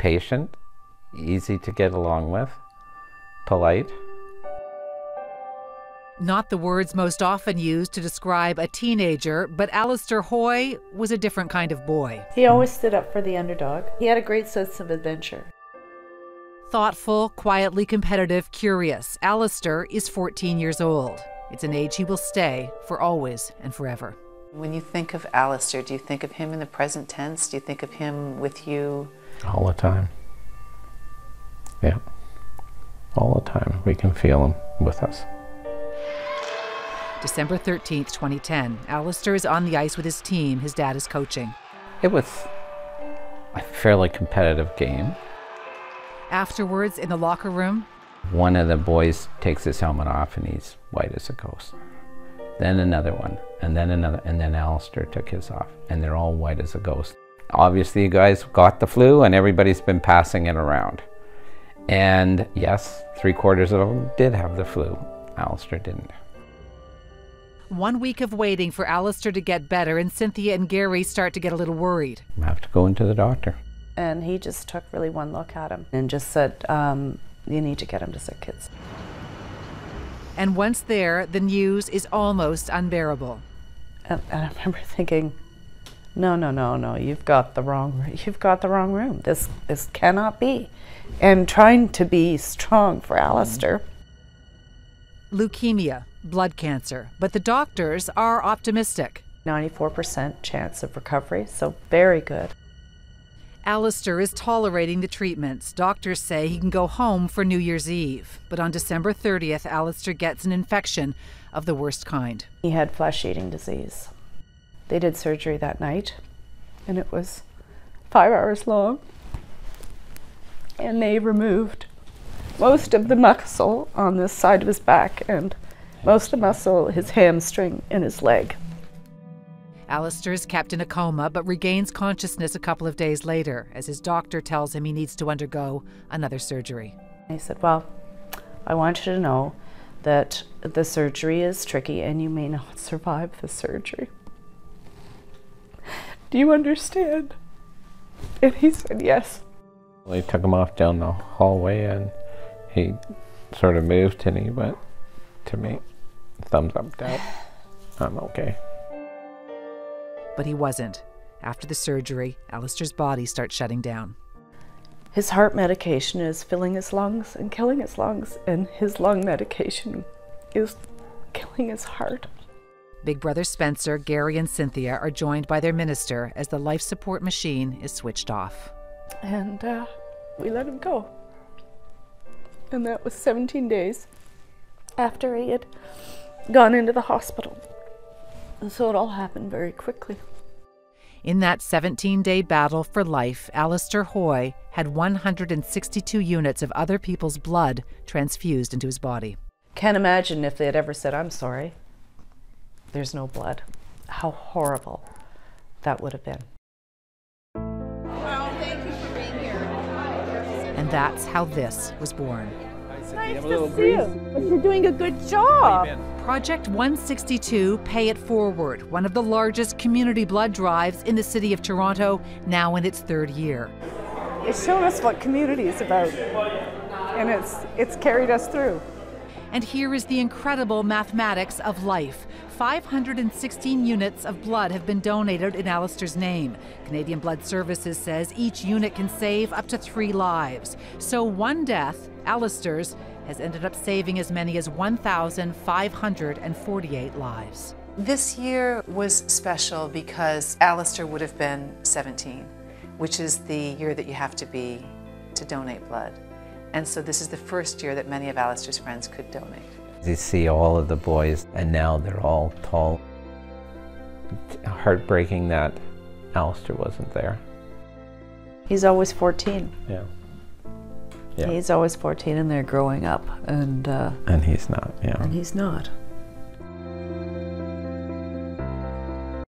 patient, easy to get along with, polite. Not the words most often used to describe a teenager, but Alistair Hoy was a different kind of boy. He always stood up for the underdog. He had a great sense of adventure. Thoughtful, quietly competitive, curious, Alistair is 14 years old. It's an age he will stay for always and forever. When you think of Alistair, do you think of him in the present tense? Do you think of him with you? All the time. Yeah. All the time. We can feel him with us. December 13th, 2010. Alistair is on the ice with his team. His dad is coaching. It was a fairly competitive game. Afterwards, in the locker room, one of the boys takes his helmet off and he's white as a ghost. Then another one, and then another, and then Alistair took his off, and they're all white as a ghost. Obviously, you guys got the flu, and everybody's been passing it around. And yes, 3/4 of them did have the flu. Alistair didn't. 1 week of waiting for Alistair to get better, and Cynthia and Gary start to get a little worried. I have to go into the doctor. And he just took really one look at him and just said, you need to get him to sick kids. And once there, the news is almost unbearable. And I remember thinking, no, you've got the wrong room. This cannot be. And trying to be strong for Alistair. Leukemia, blood cancer, but the doctors are optimistic. 94% chance of recovery, so very good. Alistair is tolerating the treatments. Doctors say he can go home for New Year's Eve. But on December 30th, Alistair gets an infection of the worst kind. He had flesh-eating disease. They did surgery that night, and it was 5 hours long. And they removed most of the muscle on this side of his back and most of the muscle, his hamstring and his leg. Alistair is kept in a coma but regains consciousness a couple of days later as his doctor tells him he needs to undergo another surgery. He said, well, I want you to know that the surgery is tricky and you may not survive the surgery. Do you understand? And he said, yes. They took him off down the hallway and he sort of moved and he went to me, thumbs up, Dad, I'm okay. But he wasn't. After the surgery, Alistair's body starts shutting down. His heart medication is filling his lungs and killing his lungs, and his lung medication is killing his heart. Big Brother Spencer, Gary, and Cynthia are joined by their minister as the life support machine is switched off. And we let him go. And that was 17 days after he had gone into the hospital. And so it all happened very quickly. In that 17-day battle for life, Alistair Hoy had 162 units of other people's blood transfused into his body. Can't imagine if they had ever said, I'm sorry, there's no blood. How horrible that would have been. Well, thank you for being here. And that's how this was born. Nice to see you. But you're doing a good job. Project 162 Pay It Forward, one of the largest community blood drives in the city of Toronto, now in its 3rd year. It's shown us what community is about, and it's carried us through. And here is the incredible mathematics of life. 516 units of blood have been donated in Alistair's name. Canadian Blood Services says each unit can save up to 3 lives. So one death, Alistair's, has ended up saving as many as 1,548 lives. This year was special because Alistair would have been 17, which is the year that you have to be to donate blood. And so this is the first year that many of Alistair's friends could donate. You see all of the boys, and now they're all tall. Heartbreaking that Alistair wasn't there. He's always 14. Yeah. He's always 14 and they're growing up. And he's not, yeah. And he's not.